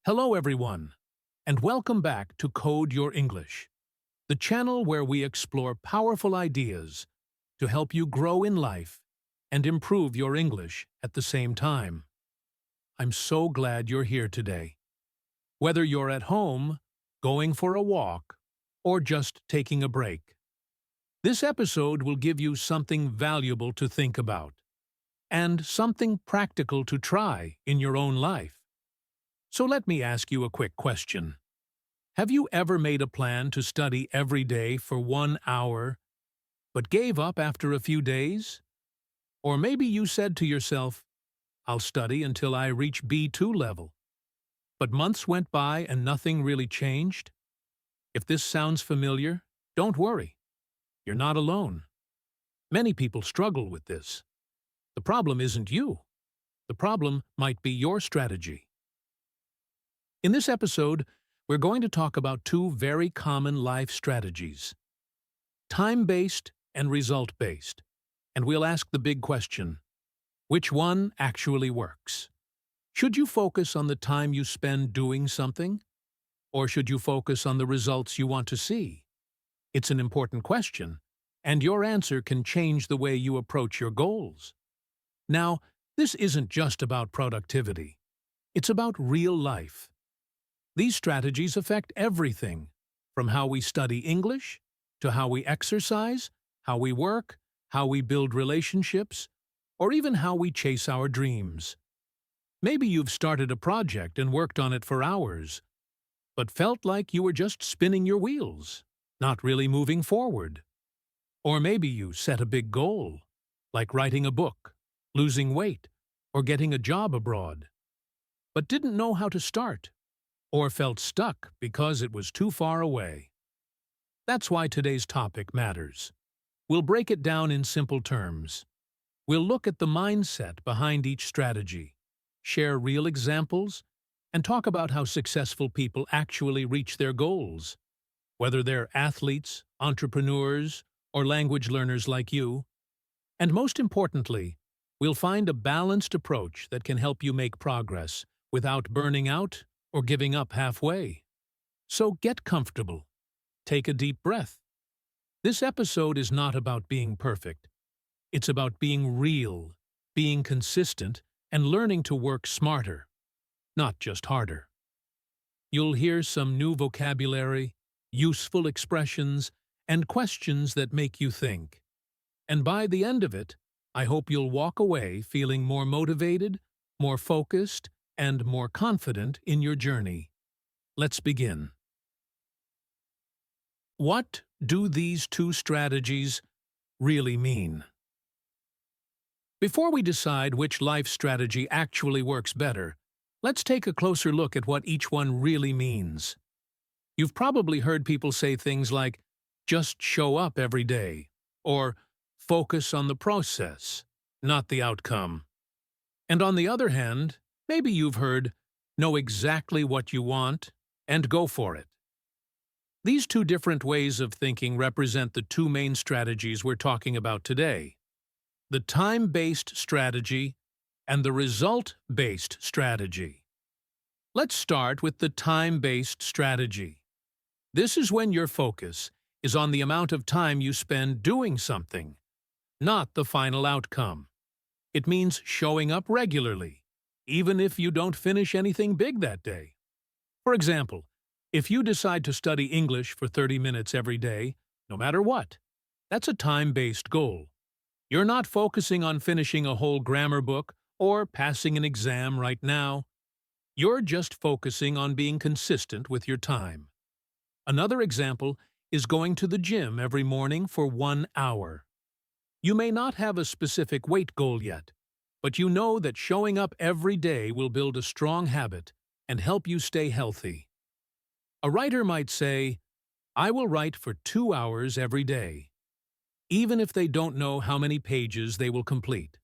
Hello, everyone, and welcome back to Code Your English, the channel where we explore powerful ideas to help you grow in life and improve your English at the same time. I'm so glad you're here today. Whether you're at home, going for a walk, or just taking a break, this episode will give you something valuable to think about and something practical to try in your own life. So let me ask you a quick question. Have you ever made a plan to study every day for 1 hour, but gave up after a few days? Or maybe you said to yourself, I'll study until I reach B2 level. But months went by and nothing really changed? If this sounds familiar, don't worry. You're not alone. Many people struggle with this. The problem isn't you. The problem might be your strategy. In this episode, we're going to talk about two very common life strategies: time-based and result-based. And we'll ask the big question: which one actually works? Should you focus on the time you spend doing something? Or should you focus on the results you want to see? It's an important question, and your answer can change the way you approach your goals. Now, this isn't just about productivity. It's about real life. These strategies affect everything, from how we study English, to how we exercise, how we work, how we build relationships, or even how we chase our dreams. Maybe you've started a project and worked on it for hours, but felt like you were just spinning your wheels, not really moving forward. Or maybe you set a big goal, like writing a book, losing weight, or getting a job abroad, but didn't know how to start, or felt stuck because it was too far away. That's why today's topic matters. We'll break it down in simple terms. We'll look at the mindset behind each strategy, share real examples, and talk about how successful people actually reach their goals, whether they're athletes, entrepreneurs, or language learners like you. And most importantly, we'll find a balanced approach that can help you make progress without burning out or giving up halfway. So get comfortable. Take a deep breath. This episode is not about being perfect. It's about being real, being consistent, and learning to work smarter, not just harder. You'll hear some new vocabulary, useful expressions, and questions that make you think. And by the end of it, I hope you'll walk away feeling more motivated, more focused, and more confident in your journey. Let's begin. What do these two strategies really mean? Before we decide which life strategy actually works better, let's take a closer look at what each one really means. You've probably heard people say things like, just show up every day, or focus on the process, not the outcome. And on the other hand, maybe you've heard, know exactly what you want and go for it. These two different ways of thinking represent the two main strategies we're talking about today: the time-based strategy and the result-based strategy. Let's start with the time-based strategy. This is when your focus is on the amount of time you spend doing something, not the final outcome. It means showing up regularly, even if you don't finish anything big that day. For example, if you decide to study English for 30 minutes every day, no matter what, that's a time-based goal. You're not focusing on finishing a whole grammar book or passing an exam right now. You're just focusing on being consistent with your time. Another example is going to the gym every morning for 1 hour. You may not have a specific weight goal yet, but you know that showing up every day will build a strong habit and help you stay healthy. A writer might say, I will write for 2 hours every day, even if they don't know how many pages they will complete.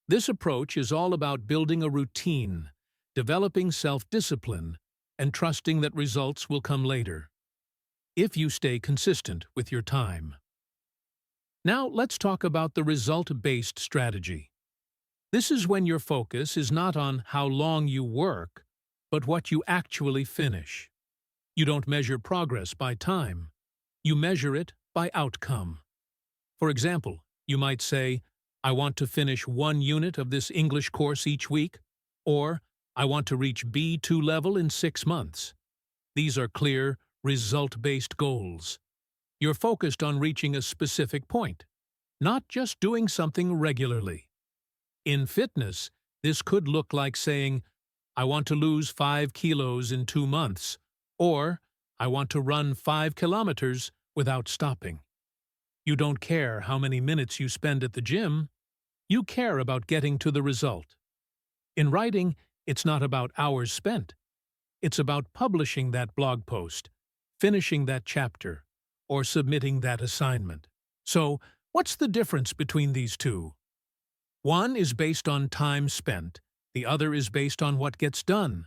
This approach is all about building a routine, developing self-discipline, and trusting that results will come later, if you stay consistent with your time. Now let's talk about the result-based strategy. This is when your focus is not on how long you work, but what you actually finish. You don't measure progress by time. You measure it by outcome. For example, you might say, I want to finish 1 unit of this English course each week, or I want to reach B2 level in 6 months. These are clear, result-based goals. You're focused on reaching a specific point, not just doing something regularly. In fitness, this could look like saying, I want to lose 5 kilos in 2 months, or I want to run 5 kilometers without stopping. You don't care how many minutes you spend at the gym. You care about getting to the result. In writing, it's not about hours spent. It's about publishing that blog post, finishing that chapter, or submitting that assignment. So, what's the difference between these two? One is based on time spent, the other is based on what gets done.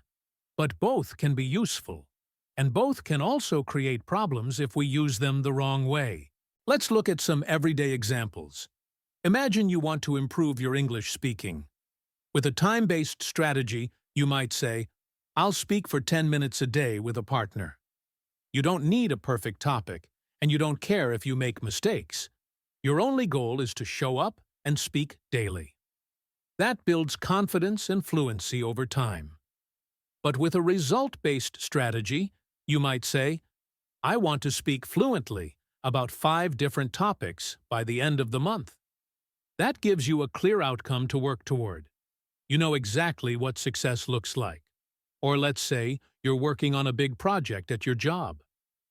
But both can be useful, and both can also create problems if we use them the wrong way. Let's look at some everyday examples. Imagine you want to improve your English speaking. With a time-based strategy, you might say, I'll speak for 10 minutes a day with a partner. You don't need a perfect topic, and you don't care if you make mistakes. Your only goal is to show up and speak daily. That builds confidence and fluency over time. But with a result-based strategy, you might say, I want to speak fluently about 5 different topics by the end of the month. That gives you a clear outcome to work toward. You know exactly what success looks like. Or let's say you're working on a big project at your job.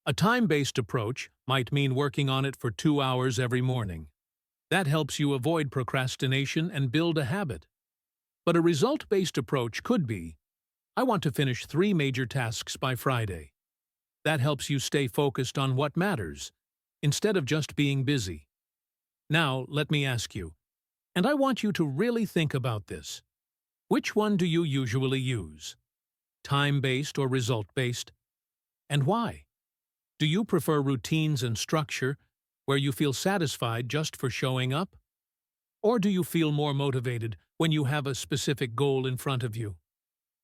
A time-based approach might mean working on it for 2 hours every morning. That helps you avoid procrastination and build a habit. But a result-based approach could be, I want to finish 3 major tasks by Friday. That helps you stay focused on what matters, instead of just being busy. Now, let me ask you, and I want you to really think about this. Which one do you usually use? Time-based or result-based? And why? Do you prefer routines and structure, where you feel satisfied just for showing up? Or do you feel more motivated when you have a specific goal in front of you?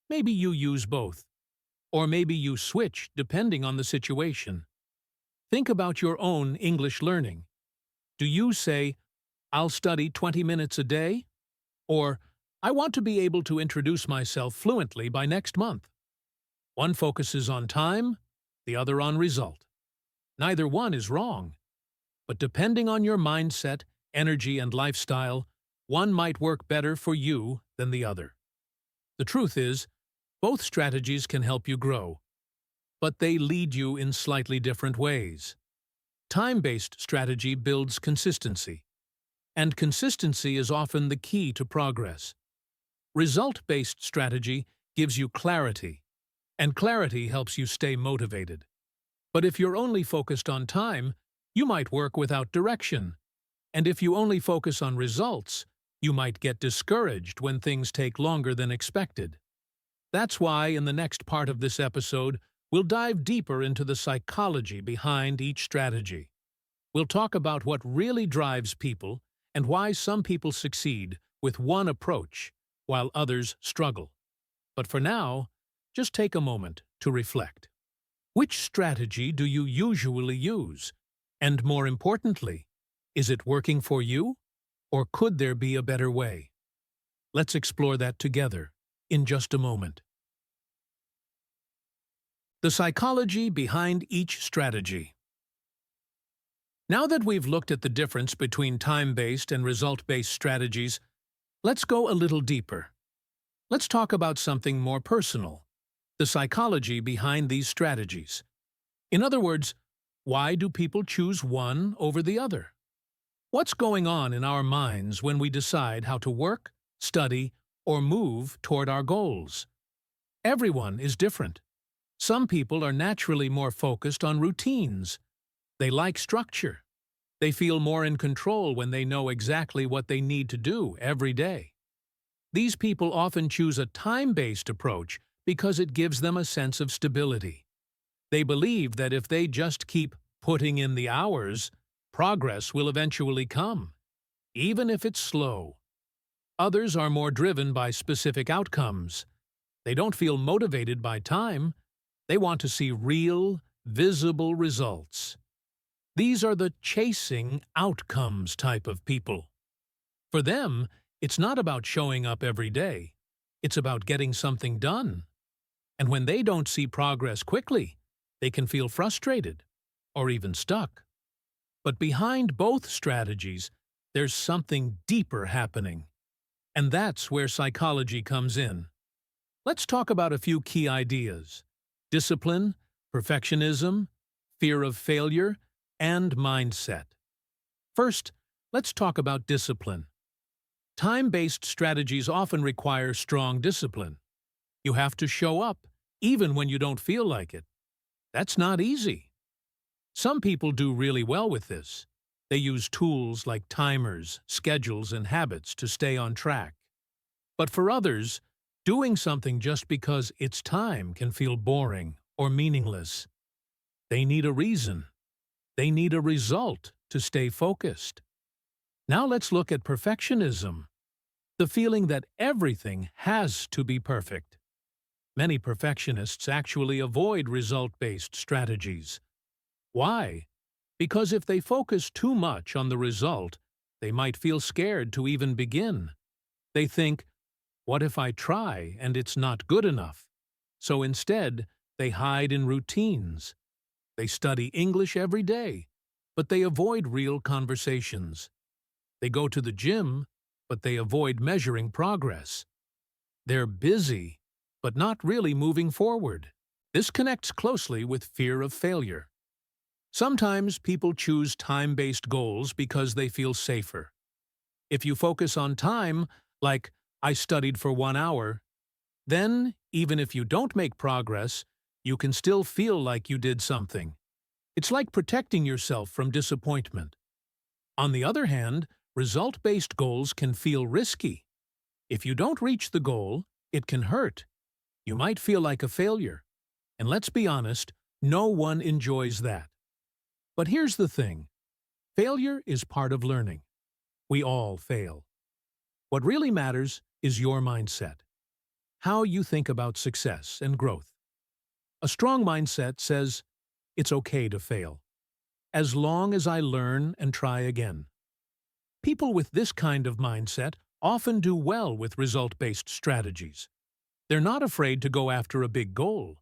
Maybe you use both. Or maybe you switch depending on the situation. Think about your own English learning. Do you say, I'll study 20 minutes a day? Or, I want to be able to introduce myself fluently by next month? One focuses on time, the other on result. Neither one is wrong. But depending on your mindset, energy, and lifestyle, one might work better for you than the other. The truth is, both strategies can help you grow, but they lead you in slightly different ways. Time-based strategy builds consistency, and consistency is often the key to progress. Result-based strategy gives you clarity, and clarity helps you stay motivated. But if you're only focused on time, you might work without direction. And if you only focus on results, you might get discouraged when things take longer than expected. That's why in the next part of this episode, we'll dive deeper into the psychology behind each strategy. We'll talk about what really drives people and why some people succeed with one approach while others struggle. But for now, just take a moment to reflect. Which strategy do you usually use? And more importantly, is it working for you? Or could there be a better way? Let's explore that together in just a moment. The psychology behind each strategy. Now that we've looked at the difference between time-based and result-based strategies, let's go a little deeper. Let's talk about something more personal, the psychology behind these strategies. In other words, why do people choose one over the other? What's going on in our minds when we decide how to work, study, or move toward our goals? Everyone is different. Some people are naturally more focused on routines. They like structure. They feel more in control when they know exactly what they need to do every day. These people often choose a time-based approach because it gives them a sense of stability. They believe that if they just keep putting in the hours, progress will eventually come, even if it's slow. Others are more driven by specific outcomes. They don't feel motivated by time. They want to see real, visible results. These are the chasing outcomes type of people. For them, it's not about showing up every day. It's about getting something done. And when they don't see progress quickly, they can feel frustrated or even stuck. But behind both strategies, there's something deeper happening. And that's where psychology comes in. Let's talk about a few key ideas: discipline, perfectionism, fear of failure, and mindset. First, let's talk about discipline. Time-based strategies often require strong discipline. You have to show up, even when you don't feel like it. That's not easy. Some people do really well with this. They use tools like timers, schedules, and habits to stay on track. But for others, doing something just because it's time can feel boring or meaningless. They need a reason. They need a result to stay focused. Now let's look at perfectionism, the feeling that everything has to be perfect. Many perfectionists actually avoid result-based strategies. Why? Because if they focus too much on the result, they might feel scared to even begin. They think, what if I try and it's not good enough? So instead, they hide in routines. They study English every day, but they avoid real conversations. They go to the gym, but they avoid measuring progress. They're busy, but not really moving forward. This connects closely with fear of failure. Sometimes people choose time-based goals because they feel safer. If you focus on time, like I studied for 1 hour, then, even if you don't make progress, you can still feel like you did something. It's like protecting yourself from disappointment. On the other hand, result-based goals can feel risky. If you don't reach the goal, it can hurt. You might feel like a failure. And let's be honest, no one enjoys that. But here's the thing. Failure is part of learning. We all fail. What really matters is your mindset. How you think about success and growth. A strong mindset says, it's okay to fail, as long as I learn and try again. People with this kind of mindset often do well with result-based strategies. They're not afraid to go after a big goal.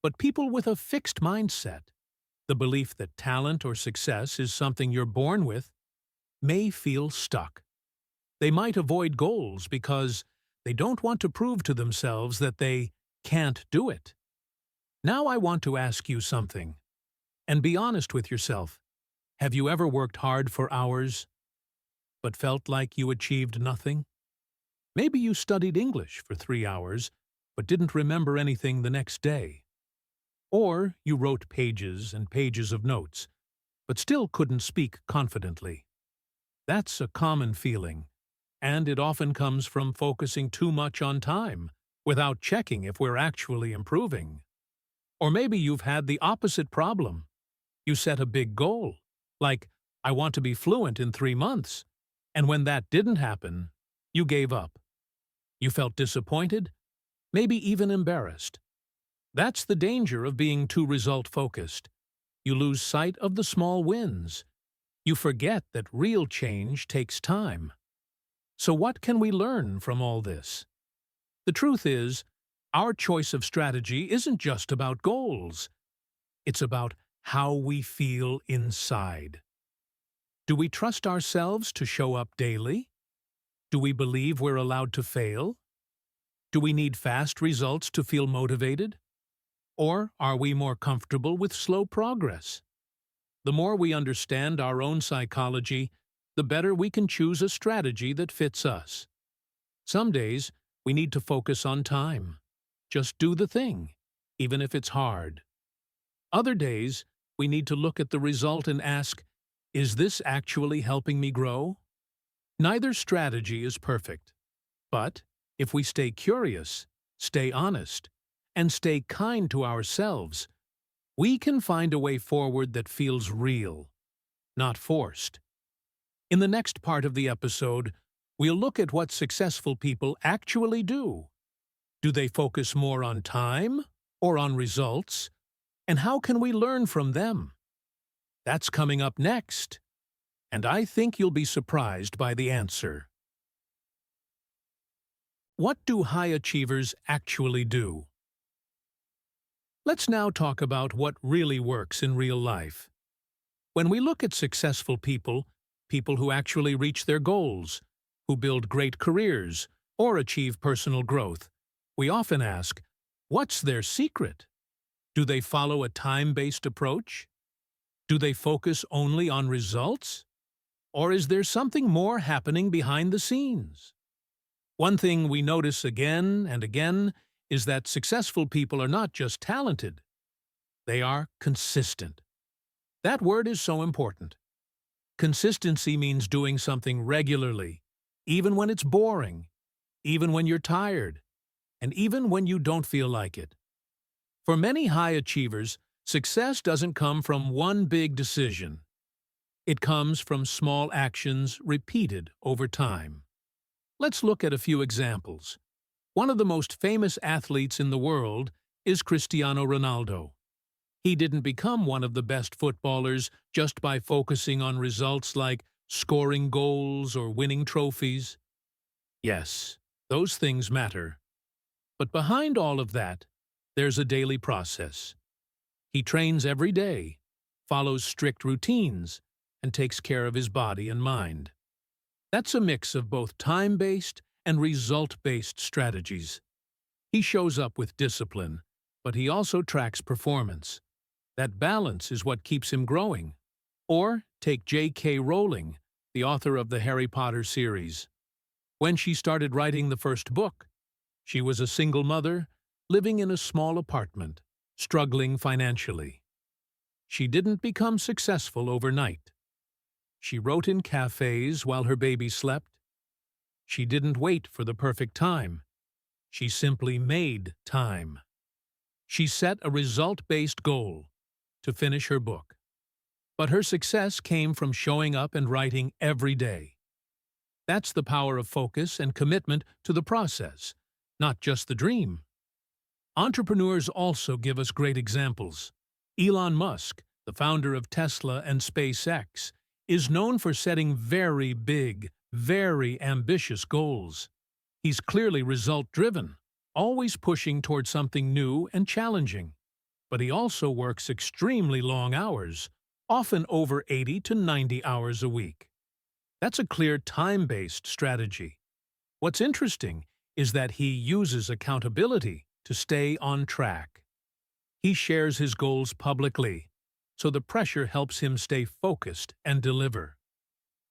But people with a fixed mindset, the belief that talent or success is something you're born with, may feel stuck. They might avoid goals because they don't want to prove to themselves that they can't do it. Now I want to ask you something. And be honest with yourself. Have you ever worked hard for hours, but felt like you achieved nothing? Maybe you studied English for 3 hours, but didn't remember anything the next day. Or you wrote pages and pages of notes, but still couldn't speak confidently. That's a common feeling, and it often comes from focusing too much on time, without checking if we're actually improving. Or maybe you've had the opposite problem. You set a big goal, like, I want to be fluent in 3 months, and when that didn't happen, you gave up. You felt disappointed, maybe even embarrassed. That's the danger of being too result-focused. You lose sight of the small wins. You forget that real change takes time. So what can we learn from all this? The truth is, our choice of strategy isn't just about goals. It's about how we feel inside. Do we trust ourselves to show up daily? Do we believe we're allowed to fail? Do we need fast results to feel motivated? Or are we more comfortable with slow progress? The more we understand our own psychology, the better we can choose a strategy that fits us. Some days, we need to focus on time. Just do the thing, even if it's hard. Other days, we need to look at the result and ask, is this actually helping me grow? Neither strategy is perfect. But if we stay curious, stay honest, and stay kind to ourselves, we can find a way forward that feels real, not forced. In the next part of the episode, we'll look at what successful people actually do. Do they focus more on time or on results? And how can we learn from them? That's coming up next, and I think you'll be surprised by the answer. What do high achievers actually do? Let's now talk about what really works in real life. When we look at successful people, people who actually reach their goals, who build great careers, or achieve personal growth, we often ask, what's their secret? Do they follow a time-based approach? Do they focus only on results? Or is there something more happening behind the scenes? One thing we notice again and again is that successful people are not just talented. They are consistent. That word is so important. Consistency means doing something regularly, even when it's boring, even when you're tired, and even when you don't feel like it. For many high achievers, success doesn't come from one big decision. It comes from small actions repeated over time. Let's look at a few examples. One of the most famous athletes in the world is Cristiano Ronaldo. He didn't become one of the best footballers just by focusing on results like scoring goals or winning trophies. Yes, those things matter. But behind all of that, there's a daily process. He trains every day, follows strict routines, and takes care of his body and mind. That's a mix of both time-based and result-based strategies. He shows up with discipline, but he also tracks performance. That balance is what keeps him growing. Or take J.K. Rowling, the author of the Harry Potter series. When she started writing the first book, she was a single mother, living in a small apartment, struggling financially. She didn't become successful overnight. She wrote in cafes while her baby slept. She didn't wait for the perfect time. She simply made time. She set a result-based goal to finish her book. But her success came from showing up and writing every day. That's the power of focus and commitment to the process, not just the dream. Entrepreneurs also give us great examples. Elon Musk, the founder of Tesla and SpaceX, is known for setting very big, very ambitious goals. He's clearly result-driven, always pushing toward something new and challenging. But he also works extremely long hours, often over 80 to 90 hours a week. That's a clear time-based strategy. What's interesting is that he uses accountability to stay on track. He shares his goals publicly, so the pressure helps him stay focused and deliver.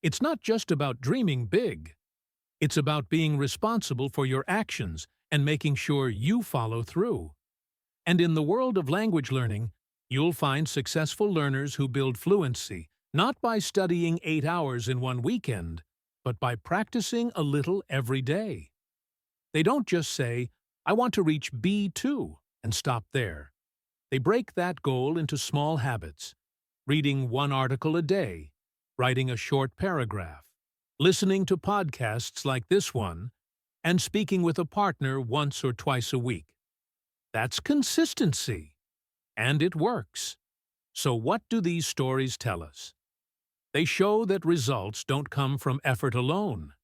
It's not just about dreaming big. It's about being responsible for your actions and making sure you follow through. And in the world of language learning, you'll find successful learners who build fluency not by studying 8 hours in one weekend, but by practicing a little every day. They don't just say, "I want to reach B2," and stop there. They break that goal into small habits, reading 1 article a day, writing a short paragraph, listening to podcasts like this one, and speaking with a partner once or twice a week. That's consistency, and it works. So what do these stories tell us? They show that results don't come from effort alone.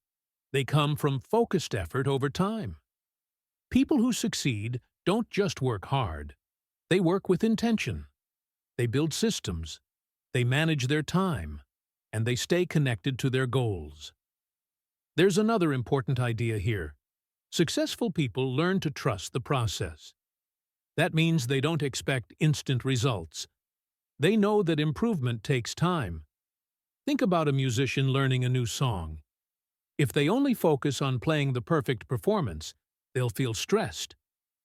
They come from focused effort over time. People who succeed don't just work hard. They work with intention. They build systems. They manage their time. And they stay connected to their goals. There's another important idea here. Successful people learn to trust the process. That means they don't expect instant results. They know that improvement takes time. Think about a musician learning a new song. If they only focus on playing the perfect performance, they'll feel stressed.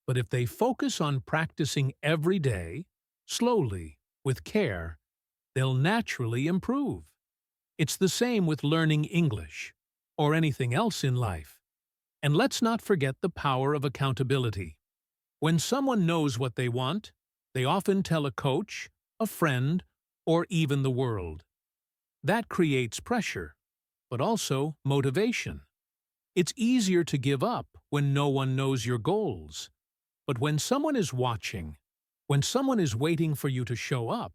But if they focus on practicing every day, slowly, with care, they'll naturally improve. It's the same with learning English, or anything else in life. And let's not forget the power of accountability. When someone knows what they want, they often tell a coach, a friend, or even the world. That creates pressure, but also motivation. It's easier to give up when no one knows your goals. But when someone is watching, when someone is waiting for you to show up,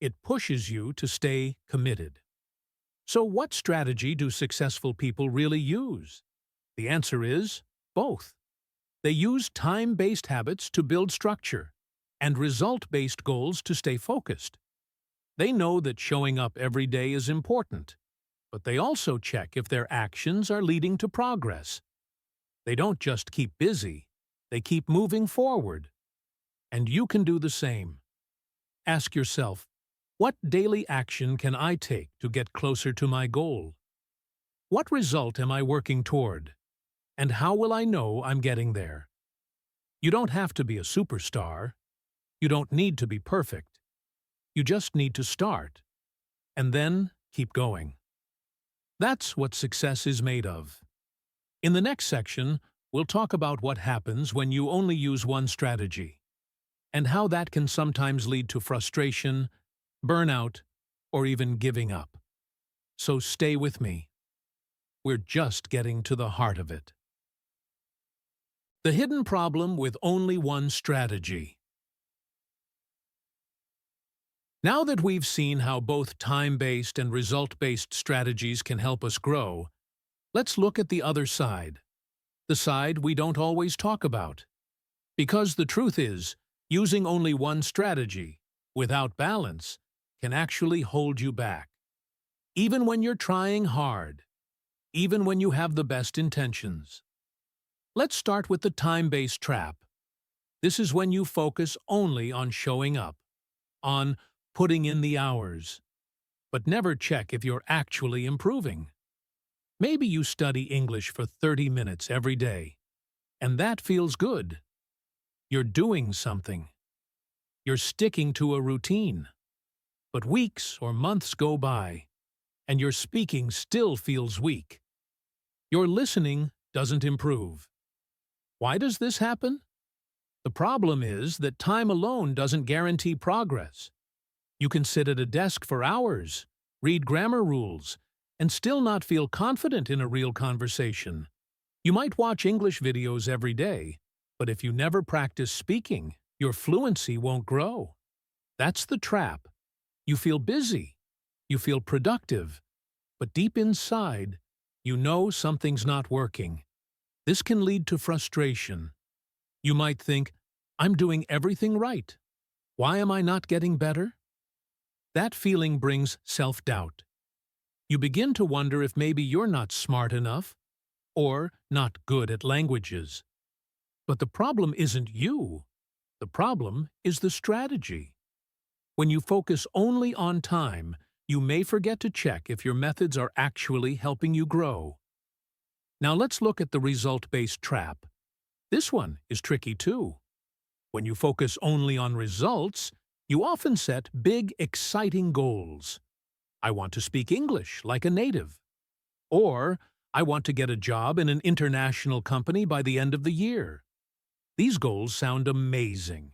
it pushes you to stay committed. So what strategy do successful people really use? The answer is both. They use time-based habits to build structure and result-based goals to stay focused. They know that showing up every day is important, but they also check if their actions are leading to progress. They don't just keep busy, they keep moving forward. And you can do the same. Ask yourself, what daily action can I take to get closer to my goal? What result am I working toward? And how will I know I'm getting there? You don't have to be a superstar. You don't need to be perfect. You just need to start, and then keep going. That's what success is made of. In the next section, we'll talk about what happens when you only use one strategy, and how that can sometimes lead to frustration, burnout, or even giving up. So stay with me. We're just getting to the heart of it. The hidden problem with only one strategy. Now that we've seen how both time-based and result-based strategies can help us grow, let's look at the other side, the side we don't always talk about. Because the truth is, using only one strategy, without balance, can actually hold you back. Even when you're trying hard, even when you have the best intentions. Let's start with the time-based trap. This is when you focus only on showing up, on putting in the hours, but never check if you're actually improving. Maybe you study English for 30 minutes every day, and that feels good. You're doing something. You're sticking to a routine. But weeks or months go by, and your speaking still feels weak. Your listening doesn't improve. Why does this happen? The problem is that time alone doesn't guarantee progress. You can sit at a desk for hours, read grammar rules, and still not feel confident in a real conversation. You might watch English videos every day, but if you never practice speaking, your fluency won't grow. That's the trap. You feel busy, you feel productive, but deep inside, you know something's not working. This can lead to frustration. You might think, I'm doing everything right. Why am I not getting better? That feeling brings self-doubt. You begin to wonder if maybe you're not smart enough or not good at languages. But the problem isn't you. The problem is the strategy. When you focus only on time, you may forget to check if your methods are actually helping you grow. Now let's look at the result-based trap. This one is tricky too. When you focus only on results, you often set big, exciting goals. I want to speak English like a native. Or, I want to get a job in an international company by the end of the year. These goals sound amazing.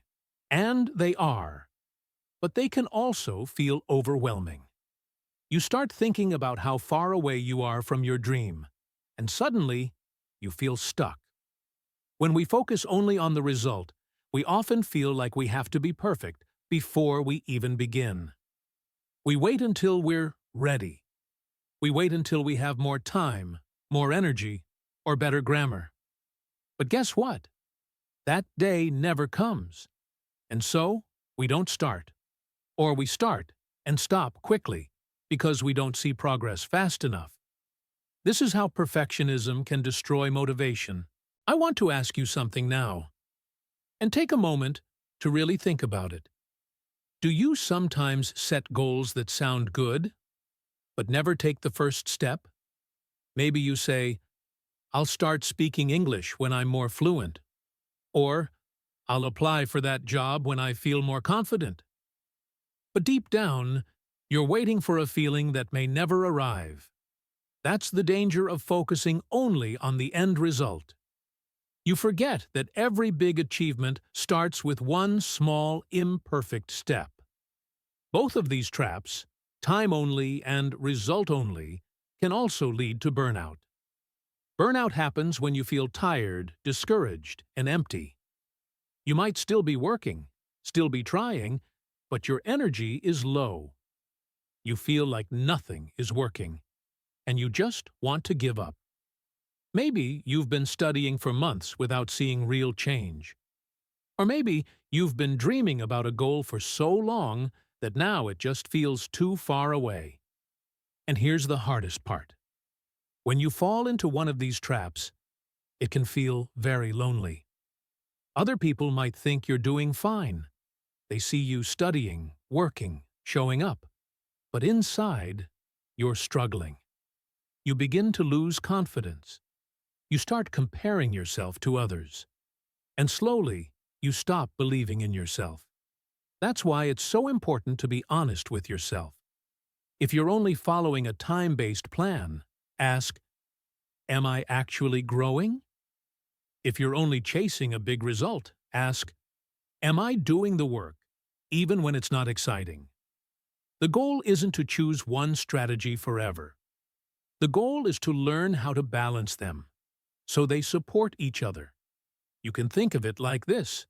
And they are. But they can also feel overwhelming. You start thinking about how far away you are from your dream, and suddenly, you feel stuck. When we focus only on the result, we often feel like we have to be perfect before we even begin. We wait until we're ready. We wait until we have more time, more energy, or better grammar. But guess what? That day never comes. And so, we don't start. Or we start and stop quickly because we don't see progress fast enough. This is how perfectionism can destroy motivation. I want to ask you something now. And take a moment to really think about it. Do you sometimes set goals that sound good, but never take the first step? Maybe you say, I'll start speaking English when I'm more fluent. Or, I'll apply for that job when I feel more confident. But deep down, you're waiting for a feeling that may never arrive. That's the danger of focusing only on the end result. You forget that every big achievement starts with one small, imperfect step. Both of these traps, time only and result only, can also lead to burnout. Burnout happens when you feel tired, discouraged, and empty. You might still be working, still be trying, but your energy is low. You feel like nothing is working, and you just want to give up. Maybe you've been studying for months without seeing real change. Or maybe you've been dreaming about a goal for so long that now it just feels too far away. And here's the hardest part. When you fall into one of these traps, it can feel very lonely. Other people might think you're doing fine. They see you studying, working, showing up. But inside, you're struggling. You begin to lose confidence. You start comparing yourself to others. And slowly, you stop believing in yourself. That's why it's so important to be honest with yourself. If you're only following a time-based plan, ask, am I actually growing? If you're only chasing a big result, ask, am I doing the work, even when it's not exciting? The goal isn't to choose one strategy forever. The goal is to learn how to balance them, so they support each other. You can think of it like this.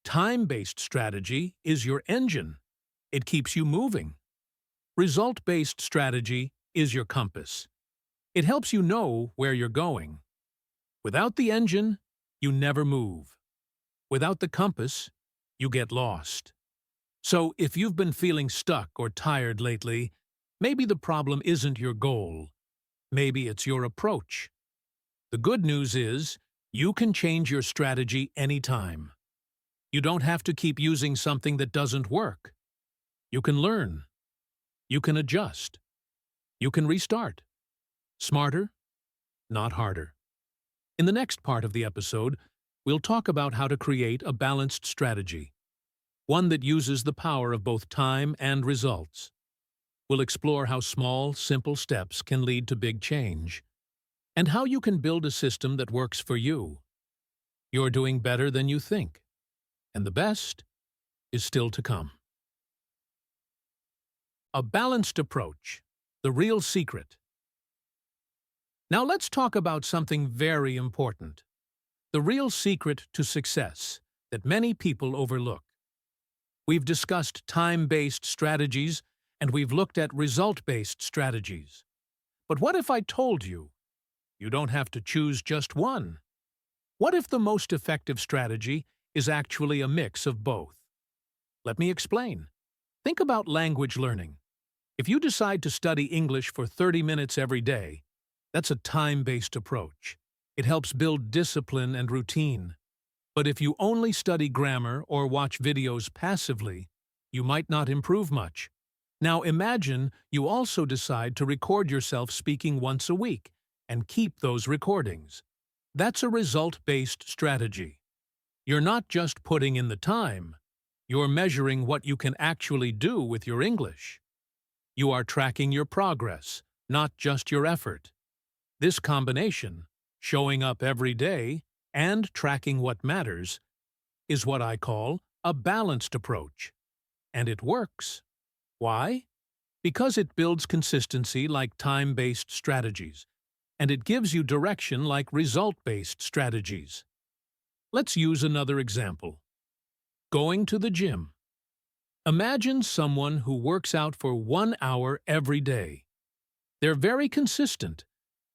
Time-based strategy is your engine. It keeps you moving. Result-based strategy is your compass. It helps you know where you're going. Without the engine, you never move. Without the compass, you get lost. So if you've been feeling stuck or tired lately, maybe the problem isn't your goal. Maybe it's your approach. The good news is, you can change your strategy anytime. You don't have to keep using something that doesn't work. You can learn. You can adjust. You can restart. Smarter, not harder. In the next part of the episode, we'll talk about how to create a balanced strategy, one that uses the power of both time and results. We'll explore how small, simple steps can lead to big change, and how you can build a system that works for you. You're doing better than you think, and the best is still to come. A balanced approach, the real secret. Now let's talk about something very important, the real secret to success that many people overlook. We've discussed time-based strategies, and we've looked at result-based strategies. But what if I told you, you don't have to choose just one? What if the most effective strategy is actually a mix of both? Let me explain. Think about language learning. If you decide to study English for 30 minutes every day, that's a time-based approach. It helps build discipline and routine. But if you only study grammar or watch videos passively, you might not improve much. Now imagine you also decide to record yourself speaking once a week and keep those recordings. That's a result-based strategy. You're not just putting in the time, you're measuring what you can actually do with your English. You are tracking your progress, not just your effort. This combination, showing up every day and tracking what matters, is what I call a balanced approach. And it works. Why? Because it builds consistency like time-based strategies, and it gives you direction like result-based strategies. Let's use another example. Going to the gym. Imagine someone who works out for 1 hour every day. They're very consistent,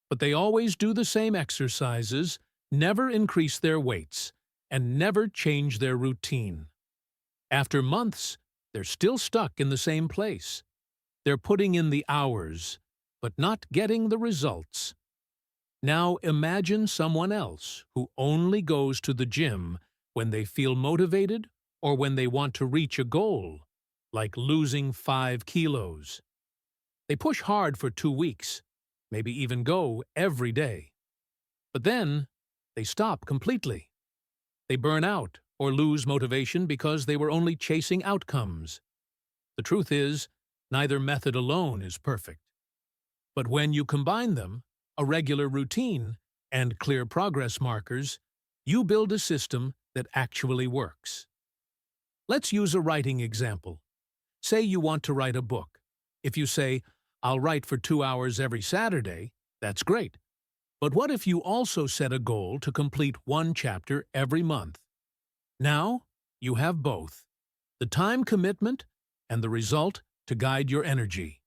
but they always do the same exercises, never increase their weights, and never change their routine. After months, they're still stuck in the same place. They're putting in the hours, but not getting the results. Now imagine someone else who only goes to the gym when they feel motivated or when they want to reach a goal, like losing 5 kilos. They push hard for 2 weeks, maybe even go every day. But then, they stop completely. They burn out or lose motivation because they were only chasing outcomes. The truth is, neither method alone is perfect. But when you combine them, a regular routine, and clear progress markers, you build a system that actually works. Let's use a writing example. Say you want to write a book. If you say, I'll write for 2 hours every Saturday, that's great. But what if you also set a goal to complete one chapter every month? Now, you have both, the time commitment and the result to guide your energy.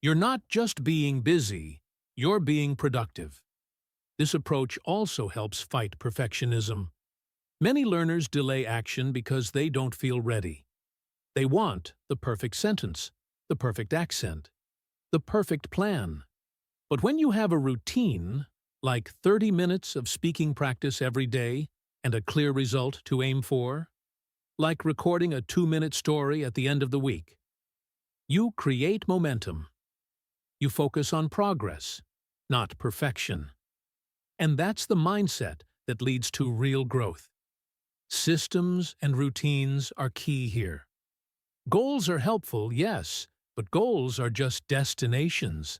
You're not just being busy, you're being productive. This approach also helps fight perfectionism. Many learners delay action because they don't feel ready. They want the perfect sentence, the perfect accent, the perfect plan. But when you have a routine, like 30 minutes of speaking practice every day and a clear result to aim for, like recording a 2-minute story at the end of the week, you create momentum. You focus on progress, not perfection. And that's the mindset that leads to real growth. Systems and routines are key here. Goals are helpful, yes, but goals are just destinations.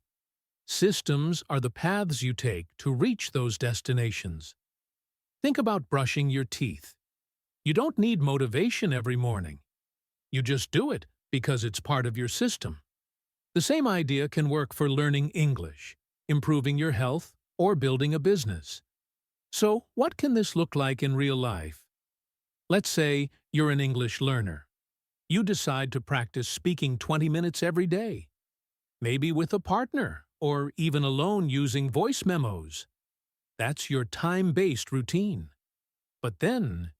Systems are the paths you take to reach those destinations. Think about brushing your teeth. You don't need motivation every morning. You just do it because it's part of your system. The same idea can work for learning English, improving your health, or building a business. So, what can this look like in real life? Let's say you're an English learner. You decide to practice speaking 20 minutes every day, maybe with a partner, or even alone using voice memos. That's your time-based routine. But then,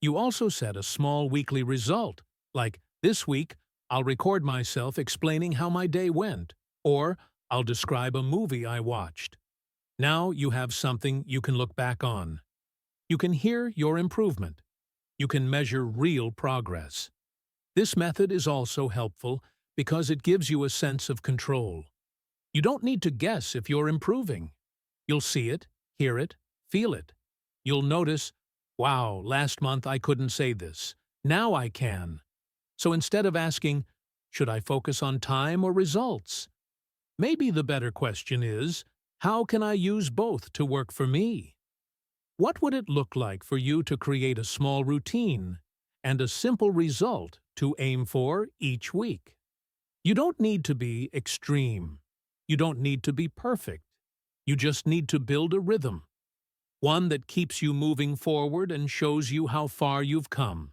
you also set a small weekly result, like this week, I'll record myself explaining how my day went, or I'll describe a movie I watched. Now you have something you can look back on. You can hear your improvement. You can measure real progress. This method is also helpful because it gives you a sense of control. You don't need to guess if you're improving. You'll see it, hear it, feel it. You'll notice, wow, last month I couldn't say this. Now I can. So instead of asking, should I focus on time or results? Maybe the better question is, how can I use both to work for me? What would it look like for you to create a small routine and a simple result to aim for each week? You don't need to be extreme. You don't need to be perfect. You just need to build a rhythm, one that keeps you moving forward and shows you how far you've come.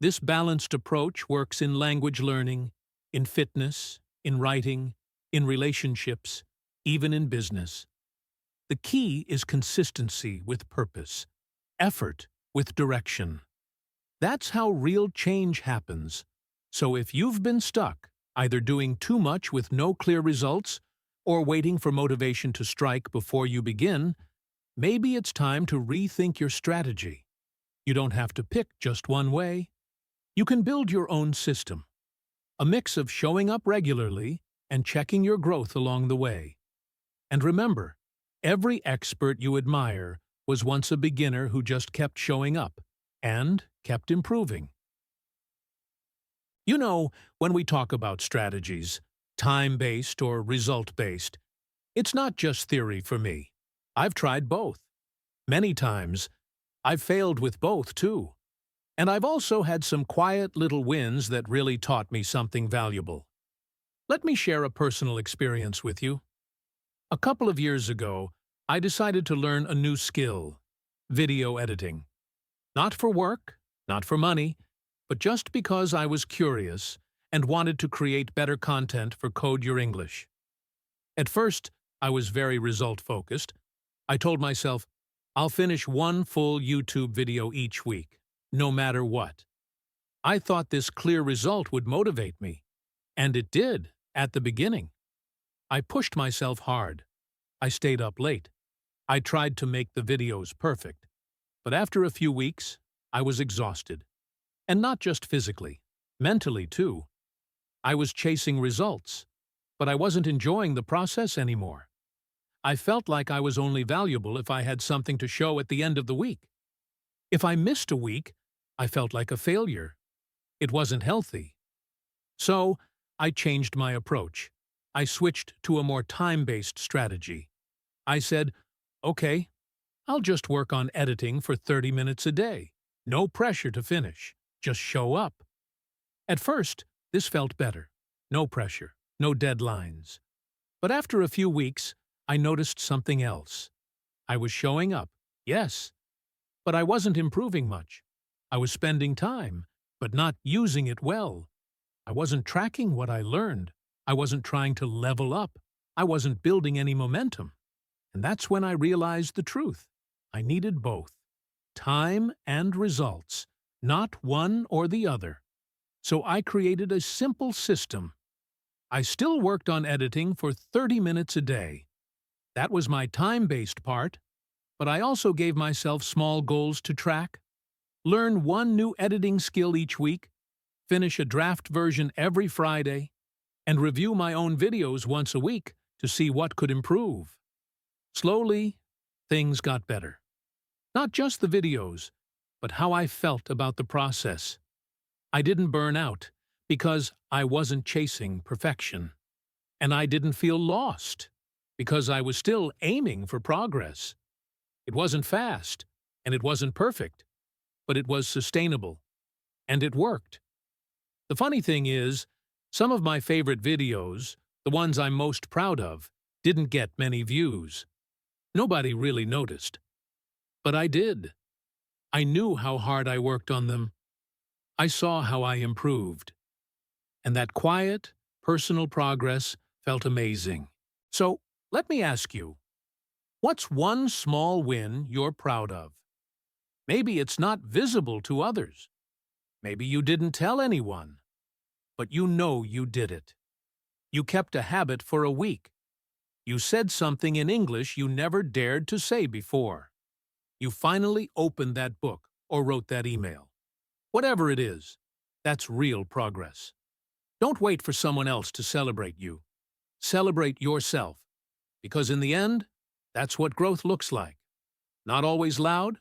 This balanced approach works in language learning, in fitness, in writing, in relationships, even in business. The key is consistency with purpose, effort with direction. That's how real change happens. So if you've been stuck, either doing too much with no clear results or waiting for motivation to strike before you begin, maybe it's time to rethink your strategy. You don't have to pick just one way. You can build your own system, a mix of showing up regularly and checking your growth along the way. And remember, every expert you admire was once a beginner who just kept showing up and kept improving. You know, when we talk about strategies, time-based or result-based, it's not just theory for me. I've tried both. Many times, I've failed with both too. And I've also had some quiet little wins that really taught me something valuable. Let me share a personal experience with you. A couple of years ago, I decided to learn a new skill, video editing. Not for work, not for money, but just because I was curious and wanted to create better content for Code Your English. At first, I was very result-focused. I told myself, I'll finish one full YouTube video each week, no matter what. I thought this clear result would motivate me, and it did at the beginning. I pushed myself hard. I stayed up late. I tried to make the videos perfect. But after a few weeks, I was exhausted. And not just physically, mentally too. I was chasing results, but I wasn't enjoying the process anymore. I felt like I was only valuable if I had something to show at the end of the week. If I missed a week, I felt like a failure. It wasn't healthy. So, I changed my approach. I switched to a more time-based strategy. I said, okay, I'll just work on editing for 30 minutes a day. No pressure to finish. Just show up. At first, this felt better. No pressure, no deadlines. But after a few weeks, I noticed something else. I was showing up, yes, but I wasn't improving much. I was spending time, but not using it well. I wasn't tracking what I learned. I wasn't trying to level up. I wasn't building any momentum. And that's when I realized the truth. I needed both, time and results, not one or the other. So I created a simple system. I still worked on editing for 30 minutes a day. That was my time-based part, but I also gave myself small goals to track. Learn one new editing skill each week, finish a draft version every Friday, and review my own videos once a week to see what could improve. Slowly, things got better. Not just the videos, but how I felt about the process. I didn't burn out because I wasn't chasing perfection. And I didn't feel lost because I was still aiming for progress. It wasn't fast, and it wasn't perfect, but it was sustainable, and it worked. The funny thing is, some of my favorite videos, the ones I'm most proud of, didn't get many views. Nobody really noticed. But I did. I knew how hard I worked on them. I saw how I improved. And that quiet, personal progress felt amazing. So, let me ask you, what's one small win you're proud of? Maybe it's not visible to others. Maybe you didn't tell anyone. But you know you did it. You kept a habit for a week. You said something in English you never dared to say before. You finally opened that book or wrote that email. Whatever it is, that's real progress. Don't wait for someone else to celebrate you. Celebrate yourself, because in the end, that's what growth looks like. Not always loud,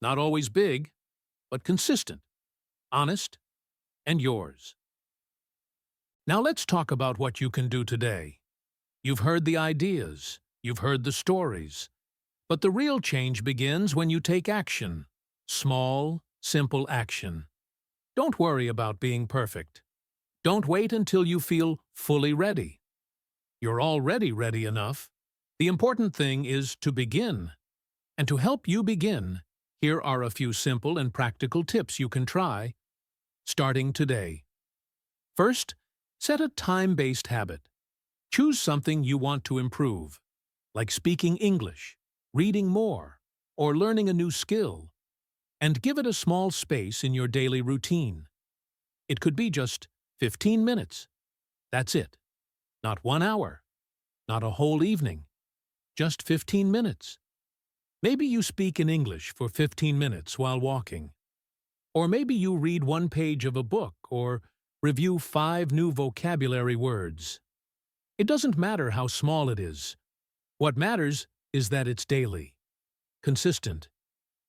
not always big, but consistent, honest, and yours. Now let's talk about what you can do today. You've heard the ideas, you've heard the stories, but the real change begins when you take action. Small, simple action. Don't worry about being perfect. Don't wait until you feel fully ready. You're already ready enough. The important thing is to begin. And to help you begin, here are a few simple and practical tips you can try, starting today. First, set a time-based habit. Choose something you want to improve, like speaking English, reading more, or learning a new skill, and give it a small space in your daily routine. It could be just 15 minutes. That's it. Not 1 hour. Not a whole evening. Just 15 minutes. Maybe you speak in English for 15 minutes while walking. Or maybe you read one page of a book or review 5 new vocabulary words. It doesn't matter how small it is. What matters is that it's daily, consistent,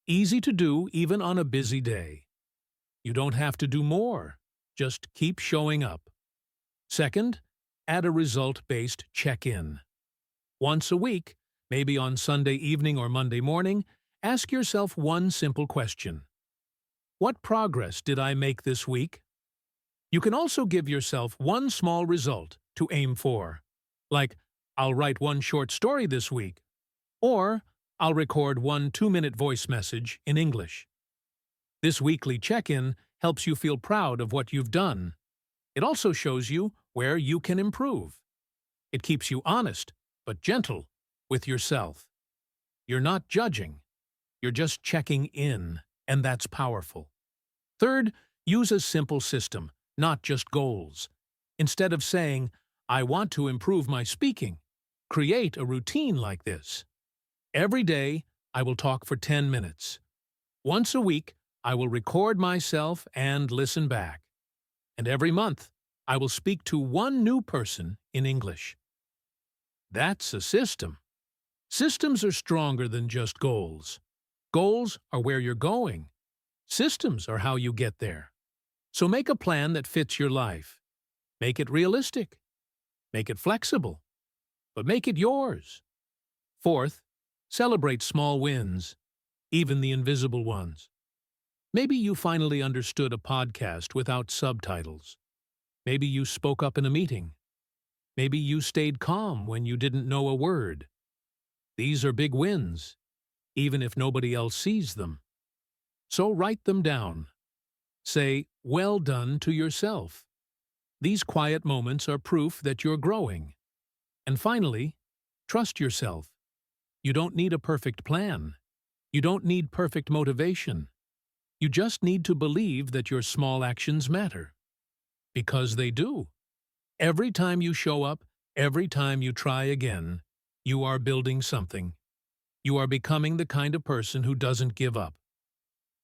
easy to do even on a busy day. You don't have to do more. Just keep showing up. Second, add a result-based check-in. Once a week, maybe on Sunday evening or Monday morning, ask yourself one simple question. What progress did I make this week? You can also give yourself one small result to aim for, like, I'll write one short story this week, or I'll record one 2-minute voice message in English. This weekly check-in helps you feel proud of what you've done. It also shows you where you can improve. It keeps you honest, but gentle, with yourself. You're not judging. You're just checking in, and that's powerful. Third, use a simple system, not just goals. Instead of saying, I want to improve my speaking, create a routine like this. Every day, I will talk for 10 minutes. Once a week, I will record myself and listen back. And every month, I will speak to one new person in English. That's a system. Systems are stronger than just goals. Goals are where you're going. Systems are how you get there. So make a plan that fits your life. Make it realistic. Make it flexible. But make it yours. Fourth, celebrate small wins, even the invisible ones. Maybe you finally understood a podcast without subtitles. Maybe you spoke up in a meeting. Maybe you stayed calm when you didn't know a word. These are big wins, even if nobody else sees them. So write them down. Say, "Well done" to yourself. These quiet moments are proof that you're growing. And finally, trust yourself. You don't need a perfect plan. You don't need perfect motivation. You just need to believe that your small actions matter. Because they do. Every time you show up, every time you try again, you are building something. You are becoming the kind of person who doesn't give up.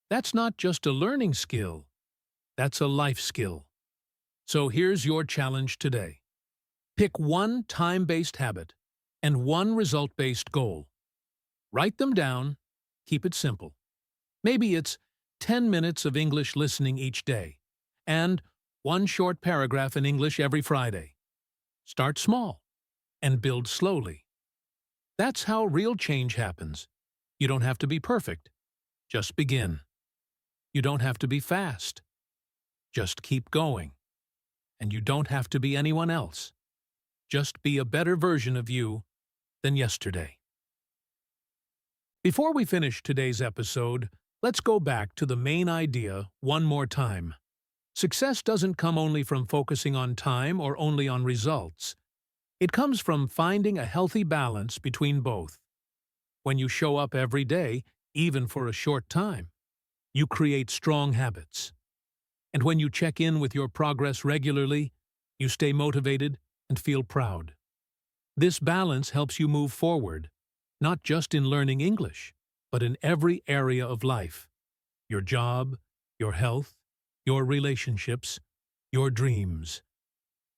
That's not just a learning skill. That's a life skill. So here's your challenge today. Pick one time-based habit and one result-based goal. Write them down. Keep it simple. Maybe it's 10 minutes of English listening each day and one short paragraph in English every Friday. Start small and build slowly. That's how real change happens. You don't have to be perfect. Just begin. You don't have to be fast. Just keep going. And you don't have to be anyone else. Just be a better version of you than yesterday. Before we finish today's episode, let's go back to the main idea one more time. Success doesn't come only from focusing on time or only on results. It comes from finding a healthy balance between both. When you show up every day, even for a short time, you create strong habits. And when you check in with your progress regularly, you stay motivated and feel proud. This balance helps you move forward, not just in learning English, but in every area of life. Your job, your health, your relationships, your dreams.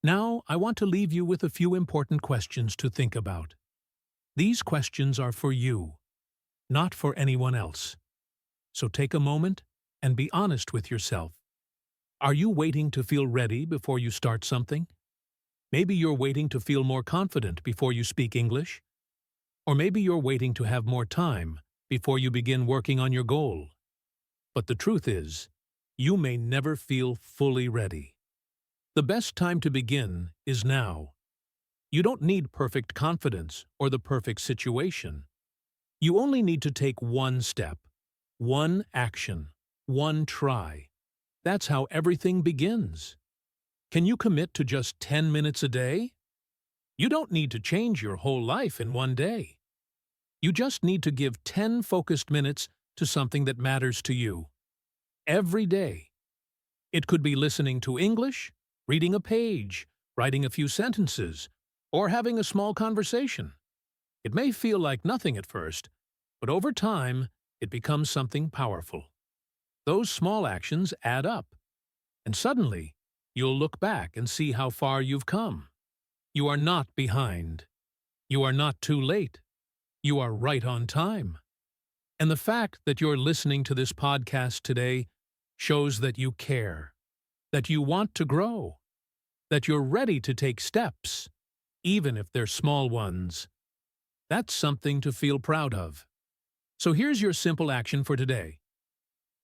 Now, I want to leave you with a few important questions to think about. These questions are for you, not for anyone else. So take a moment and be honest with yourself. Are you waiting to feel ready before you start something? Maybe you're waiting to feel more confident before you speak English. Or maybe you're waiting to have more time before you begin working on your goal. But the truth is, you may never feel fully ready. The best time to begin is now. You don't need perfect confidence or the perfect situation. You only need to take one step, one action, one try. That's how everything begins. Can you commit to just 10 minutes a day? You don't need to change your whole life in one day. You just need to give 10 focused minutes to something that matters to you. Every day. It could be listening to English, reading a page, writing a few sentences, or having a small conversation. It may feel like nothing at first, but over time, it becomes something powerful. Those small actions add up, and suddenly, you'll look back and see how far you've come. You are not behind. You are not too late. You are right on time. And the fact that you're listening to this podcast today shows that you care, that you want to grow, that you're ready to take steps, even if they're small ones. That's something to feel proud of. So here's your simple action for today.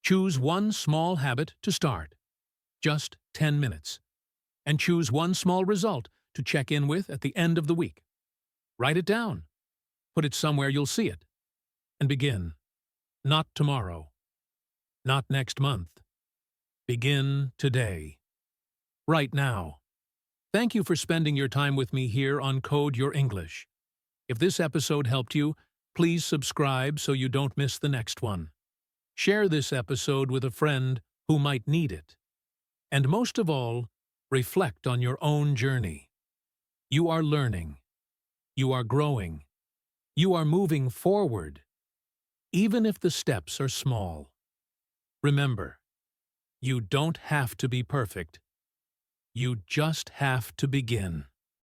Choose one small habit to start, just 10 minutes, and choose one small result to check in with at the end of the week. Write it down, put it somewhere you'll see it, and begin. Not tomorrow, not next month. Begin today, right now. Thank you for spending your time with me here on Code Your English. If this episode helped you, please subscribe so you don't miss the next one. Share this episode with a friend who might need it. And most of all, reflect on your own journey. You are learning. You are growing. You are moving forward, even if the steps are small. Remember, you don't have to be perfect. You just have to begin.